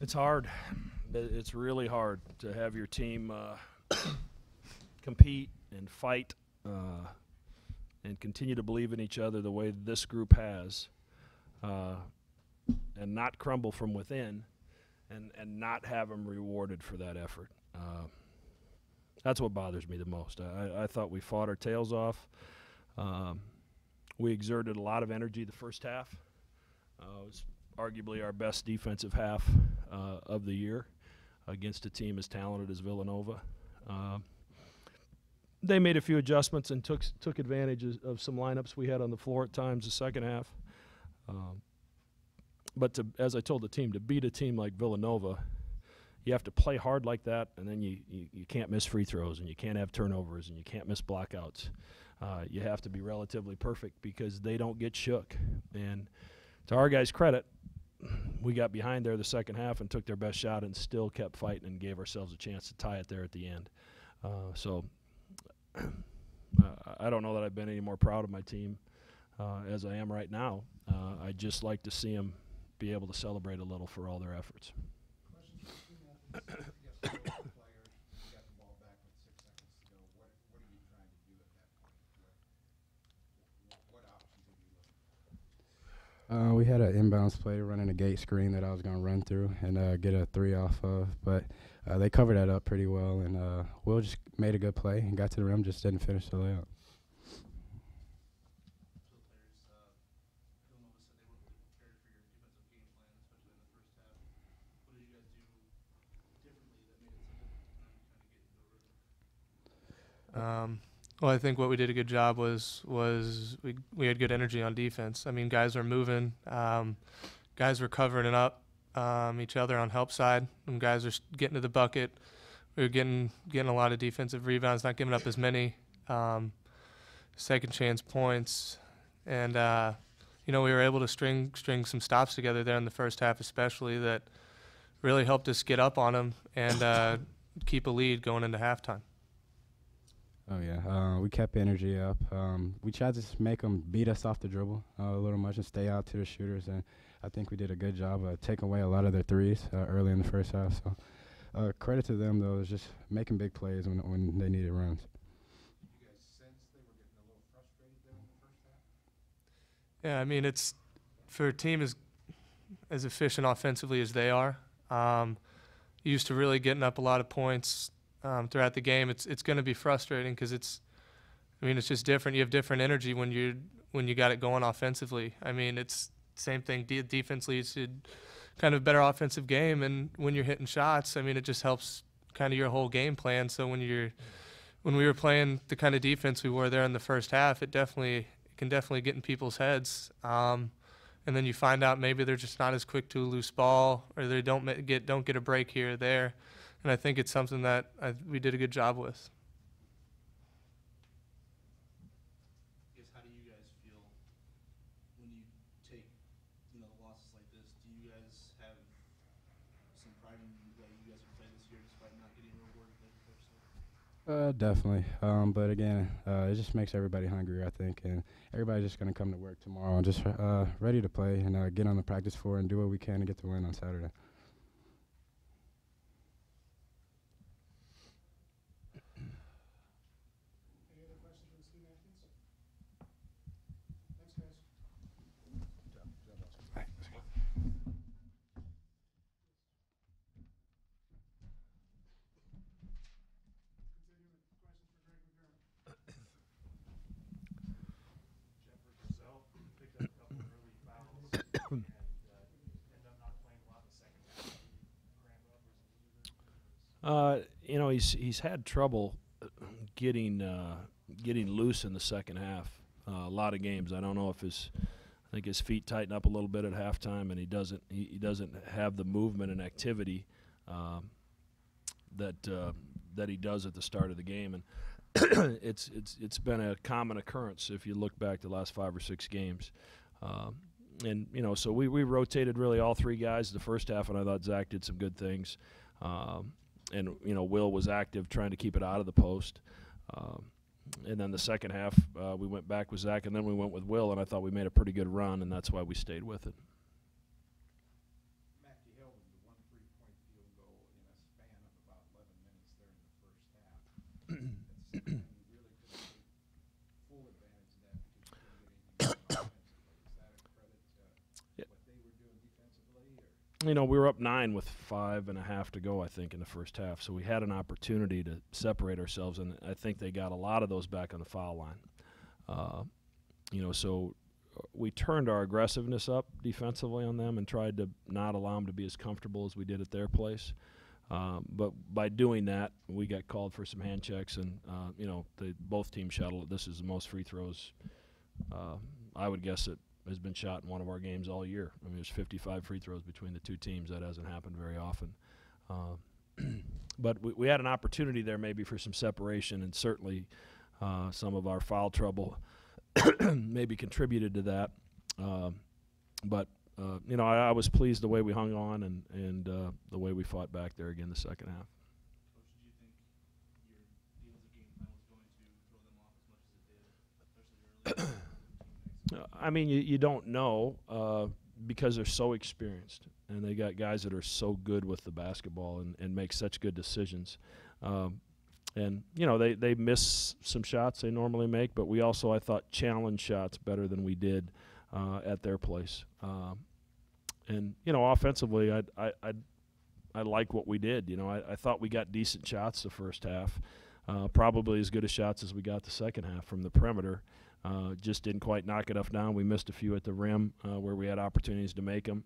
It's hard. It's really hard to have your team compete and fight and continue to believe in each other the way this group has, and not crumble from within, and not have them rewarded for that effort. That's what bothers me the most. I thought we fought our tails off. We exerted a lot of energy the first half. It was arguably our best defensive half of the year against a team as talented as Villanova. They made a few adjustments and took advantage of some lineups we had on the floor at times the second half. But as I told the team, to beat a team like Villanova, you have to play hard like that, and then you can't miss free throws, and you can't have turnovers, and you can't miss blockouts. You have to be relatively perfect because they don't get shook. And to our guys' credit, we got behind there the second half and took their best shot and still kept fighting and gave ourselves a chance to tie it there at the end. So I don't know that I've been any more proud of my team as I am right now. I'd just like to see them be able to celebrate a little for all their efforts. We had an inbounds play running a gate screen that I was going to run through and get a three off of, but they covered that up pretty well, and Will just made a good play and got to the rim, just didn't finish the layup. Well, I think what we did a good job was we had good energy on defense. I mean, guys were moving, guys were covering it up each other on help side, and guys were getting to the bucket. We were getting a lot of defensive rebounds, not giving up as many second chance points, and we were able to string some stops together there in the first half, especially that really helped us get up on them and keep a lead going into halftime. Oh, yeah. We kept energy up. We tried to just make them beat us off the dribble a little much and stay out to the shooters, and I think we did a good job of taking away a lot of their threes early in the first half. So credit to them, though, is just making big plays when they needed runs. Did you guys sense they were getting a little frustrated there in the first half? Yeah, I mean, it's for a team as efficient offensively as they are, used to really getting up a lot of points throughout the game. It's going to be frustrating because it's just different. You have different energy when you got it going offensively. I mean, it's same thing. Defense leads to kind of better offensive game, and when you're hitting shots, I mean, it just helps kind of your whole game plan. So when we were playing the kind of defense we were there in the first half, it can definitely get in people's heads. And then you find out maybe they're just not as quick to a loose ball, or they don't get a break here or there. And I think it's something that we did a good job with. I guess, how do you guys feel when you take, losses like this? Do you guys have some pride in the way you guys have played this year despite not getting rewarded like the coach said? Definitely. But again, it just makes everybody hungry, I think, and everybody's just going to come to work tomorrow and just ready to play and get on the practice floor and do what we can to get the win on Saturday. He's had trouble getting loose in the second half. A lot of games. I don't know if I think his feet tighten up a little bit at halftime, and he doesn't have the movement and activity that he does at the start of the game, and it's been a common occurrence if you look back the last 5 or 6 games. So we rotated really all 3 guys the first half, and I thought Zach did some good things. And Will was active trying to keep it out of the post. And then the second half, we went back with Zach, and then we went with Will, and I thought we made a pretty good run, and that's why we stayed with it. Matt, you held him to 1 3-point we were up 9 with 5.5 to go, I think, in the first half. So we had an opportunity to separate ourselves, and I think they got a lot of those back on the foul line. So we turned our aggressiveness up defensively on them and tried to not allow them to be as comfortable as we did at their place. But by doing that, we got called for some hand checks, and both teams shot. This is the most free throws I would guess it has been shot in one of our games all year. I mean, there's 55 free throws between the two teams. That hasn't happened very often. But we had an opportunity there maybe for some separation, and certainly some of our foul trouble maybe contributed to that. I was pleased the way we hung on and the way we fought back there again the second half. Coach, did you think your defensive game plan was going to throw them off as much as it did, especially early? I mean, you don't know because they're so experienced, and they got guys that are so good with the basketball and make such good decisions. They miss some shots they normally make, but we also, I thought, challenged shots better than we did at their place. Offensively, I like what we did. I thought we got decent shots the first half, probably as good a shots as we got the second half from the perimeter. Just didn't quite knock enough down. We missed a few at the rim where we had opportunities to make them.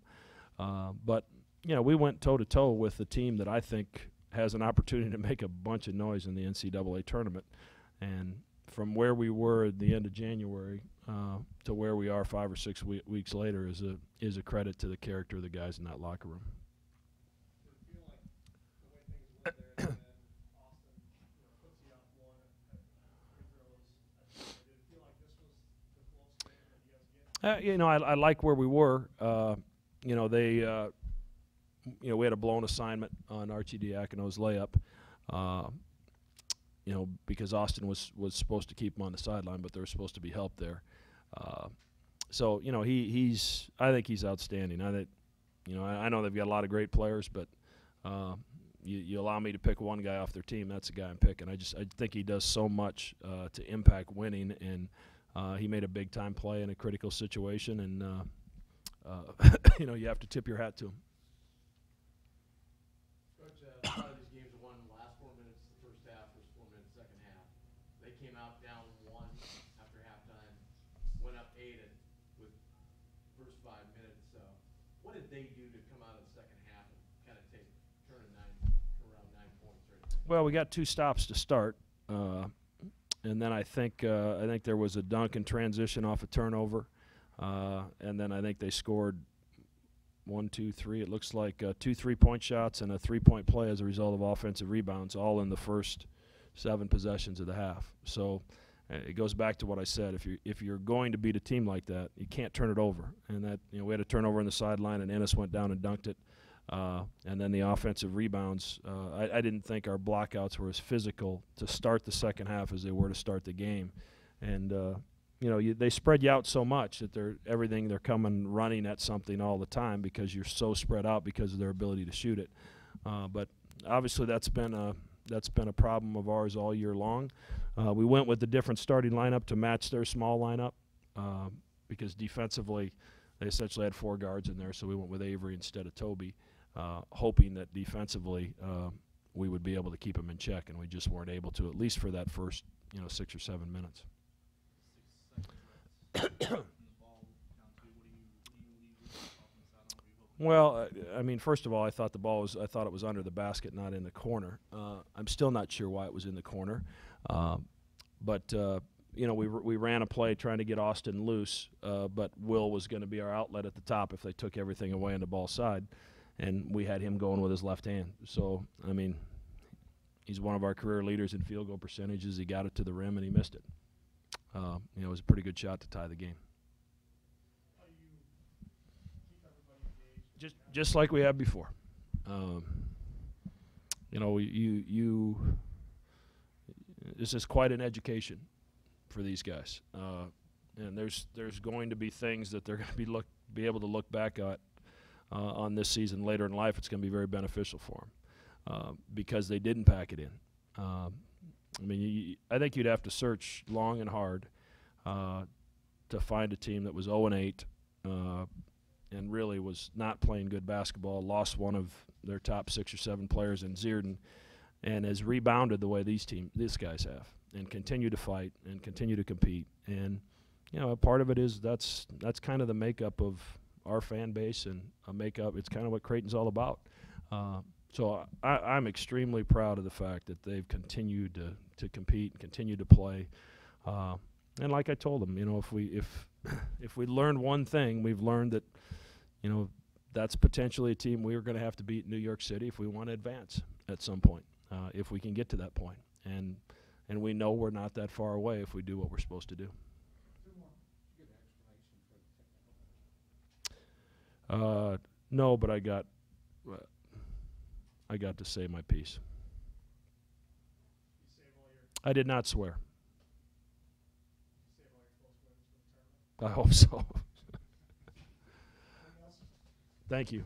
But we went toe-to-toe with a team that I think has an opportunity to make a bunch of noise in the NCAA tournament. And from where we were at the end of January to where we are 5 or 6 weeks later is a credit to the character of the guys in that locker room. Did it feel like the way things went there, and then Austin puts you up one at free throws? Did it feel like this was the close game that you guys get? I like where we were. We had a blown assignment on Archie Diacono's layup, because Austin was supposed to keep him on the sideline, but there was supposed to be help there. I think he's outstanding. I know they've got a lot of great players, but you allow me to pick one guy off their team, that's the guy I'm picking. I think he does so much to impact winning, and he made a big time play in a critical situation, and you have to tip your hat to him. Coach, a lot of these games are won in the last 4 minutes of the first half, first 4 minutes of the second half. They came out down 1 after halftime, went up 8 with first 5 minutes. So what did they do to come out of the second half and kind of turn around 9 points right there? Well, we got 2 stops to start, and then I think there was a dunk and transition off a turnover, and then I think they scored 1, 2, 3. It looks like 2 3-point shots and a 3-point play as a result of offensive rebounds, all in the first 7 possessions of the half. So it goes back to what I said. If you're going to beat a team like that, you can't turn it over. And that we had a turnover on the sideline, and Ennis went down and dunked it. And then the offensive rebounds. I didn't think our blockouts were as physical to start the second half as they were to start the game. And they spread you out so much that they're coming running at something all the time because you're so spread out because of their ability to shoot it. But obviously that's been a problem of ours all year long. We went with the different starting lineup to match their small lineup because defensively they essentially had 4 guards in there, so we went with Avery instead of Toby, hoping that defensively we would be able to keep them in check, and we just weren't able to, at least for that first 6 or 7 minutes. Well, first of all, I thought it was under the basket, not in the corner. I'm still not sure why it was in the corner, but we ran a play trying to get Austin loose, but Will was going to be our outlet at the top if they took everything away on the ball side, and we had him going with his left hand. So he's one of our career leaders in field goal percentages. He got it to the rim and he missed it. It was a pretty good shot to tie the game. How do you keep everybody engaged? Just like we have before. This is quite an education for these guys, and there's going to be things that they're going to be able to look back at on this season later in life. It's going to be very beneficial for them because they didn't pack it in. I think you'd have to search long and hard to find a team that was 0-8 and really was not playing good basketball, lost one of their top 6 or 7 players in Zierden, and has rebounded the way these guys have, and continue to fight and continue to compete. And you know, a part of it is that's kind of the makeup of our fan base, and a makeup. It's kind of what Creighton's all about. So I'm extremely proud of the fact that they've continued to compete and continue to play. And like I told them, you know, if we learned one thing, we've learned that, you know, that's potentially a team we're going to have to beat in New York City if we want to advance at some point, if we can get to that point. And we know we're not that far away if we do what we're supposed to do. No, but I got to say my piece. I did not swear. I hope so. Thank you.